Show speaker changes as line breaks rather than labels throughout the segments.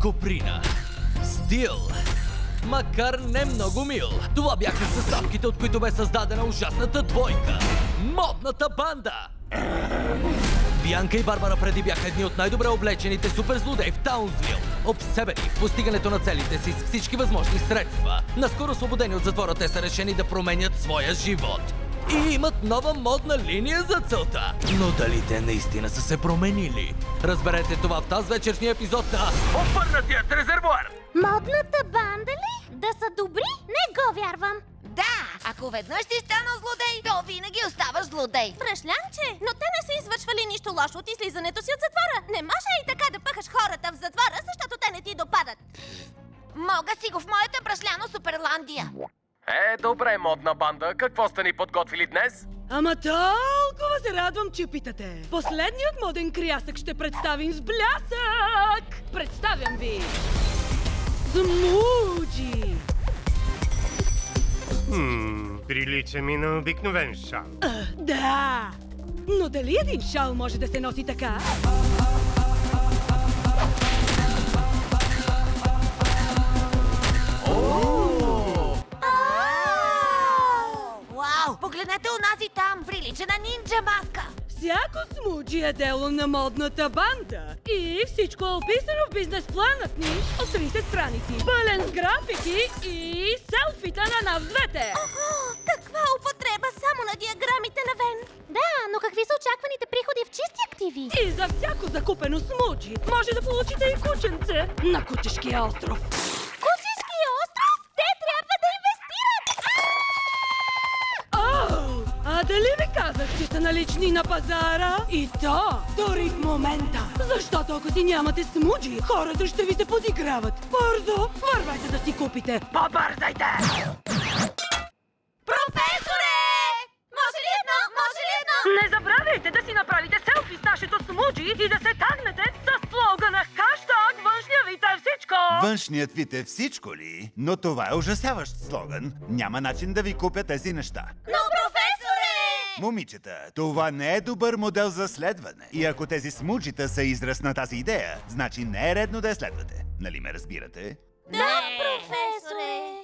Куприна. Стил. Макар не много мил. Това бяха съставките, от които бе създадена ужасната двойка. Модната банда! Бянка и Барбара преди бяха едни от най-добре облечените суперзлодеи в Таунсвил. Обсебени в постигането на целите си с всички възможни средства. Наскоро освободени от затвора, те са решени да променят своя живот. И имат нова модна линия за целта. Но дали те наистина са се променили? Разберете това в тази вечерния епизод на Обърнатият резервоар!
Модната банда ли? Да са добри? Не го вярвам.
Да, ако веднъж си станал злодей, то винаги оставаш злодей.
Бръшлянче, но те не са извършвали нищо лошо от излизането си от затвора. Не може и така да пъхаш хората в затвора, защото те не ти допадат.
Мога си го в моята брашляно Суперландия.
Добре, модна банда. Какво сте ни подготвили днес?
Ама толкова се радвам, че питате. Последният моден крясък ще представим с блясък. Представям ви смуджи.
Прилича ми на обикновен шал.
Да, но дали един шал може да се носи така?
Вау! Погледнете онази там! Прилича на нинджа маска!
Всяко смуджи е дело на модната банда. И всичко е описано в бизнес планът ни от 30 страници. Пълен с графики и селфита на нас двете.
Каква употреба само на диаграмите навен. Да, но какви са очакваните приходи в чисти активи?
И за всяко закупено смуджи може да получите и кученце на Кутешкия остров.
Кутишкия остров? Те трябва да инвестират!
А дали ви казах, че са налични на пазара? И то, дори в момента. Защото ако си нямате смуджи, хората ще ви се подиграват. Бързо, вървайте да си купите. Побързайте!
Професоре! Може ли едно? Може ли едно?
Не забравяйте да си направите селфи с нашето смуджи и да се тагнете с слогана хаштаг външния вид е всичко!
Външният вид е всичко ли? Но това е ужасяващ слоган. Няма начин да ви купя тези неща.
Но, професоре!
Момичета, това не е добър модел за следване. И ако тези смуджита са израз на тази идея, значи не е редно да я следвате. Нали ме разбирате?
Да, професоре!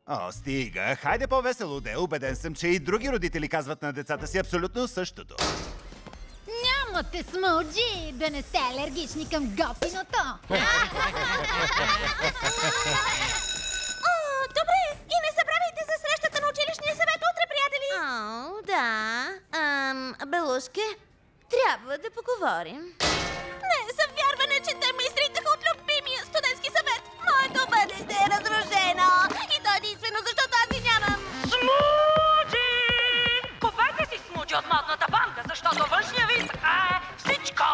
О, стига. Хайде по-весело де. Убеден съм, че и други родители казват на децата си абсолютно същото.
Нямате смуджи, да не сте алергични към готиното.
Добре, и не забравяйте за срещата на училищния съвет утре, приятели!
Да. Белушке, трябва да поговорим.
Не за вярване, че те ме изритаха от любимия студентски съвет! Моето бъдеще е разрушено! И то единствено, защото аз и нямам!
Смуджи! Купете си смуджи от модната банда, защото външния вид е всичко!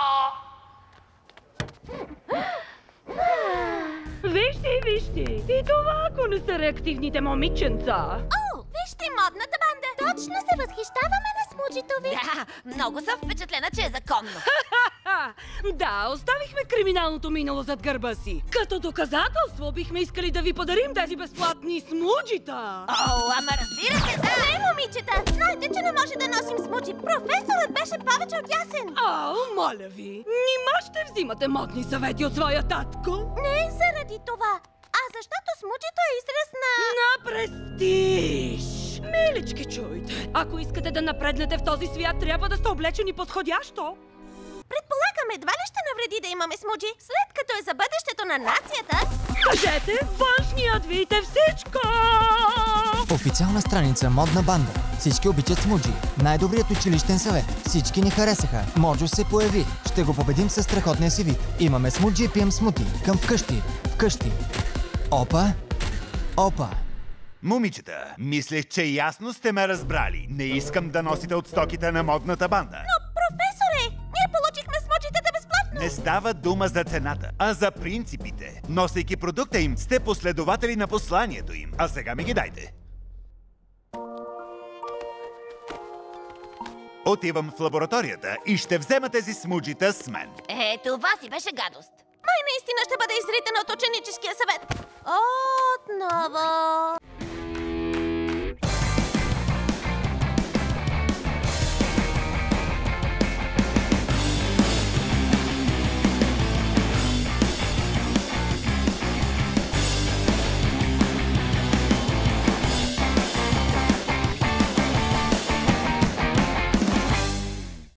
Вижте! И това, ако не са реактивните момиченца!
Вижте модната банда! Точно се възхищаваме на смуджито ви!
Да, много съм впечатлена, че е законно.
Да, оставихме криминалното минало зад гърба си. Като доказателство бихме искали да ви подарим тези безплатни смуджита.
Ама разбирате, да!
Не, момичета! Знаете, че не може да носим смуджи. Професорът беше повече от ясен.
Моля ви, нима ще взимате модни съвети от своя татко?
Не заради това, а защото смуджито е израз на...
На престиж! Милички, чуйте. Ако искате да напреднете в този свят, трябва да сте облечени подходящо.
Предполагам, едва ли ще навреди да имаме смуджи, след като е за бъдещето на нацията.
Кажете, външният вид е всичко!
Официална страница Модна банда. Всички обичат смуджи. Най-добрият училищен съвет. Всички ни харесаха. Моджо се появи. Ще го победим със страхотния си вид. Имаме смуджи и пием смути. Към вкъщи. Опа.
Момичета, мислех, че ясно сте ме разбрали. Не искам да носите от стоките на модната банда.
Но, професоре, ние получихме смуджитата безплатно.
Не става дума за цената, а за принципите. Носейки продукта им, сте последователи на посланието им. А сега ми ги дайте. Отивам в лабораторията и ще взема тези смуджита с мен.
Това си беше гадост.
Май наистина ще бъде изритана от ученическия съвет. Отново.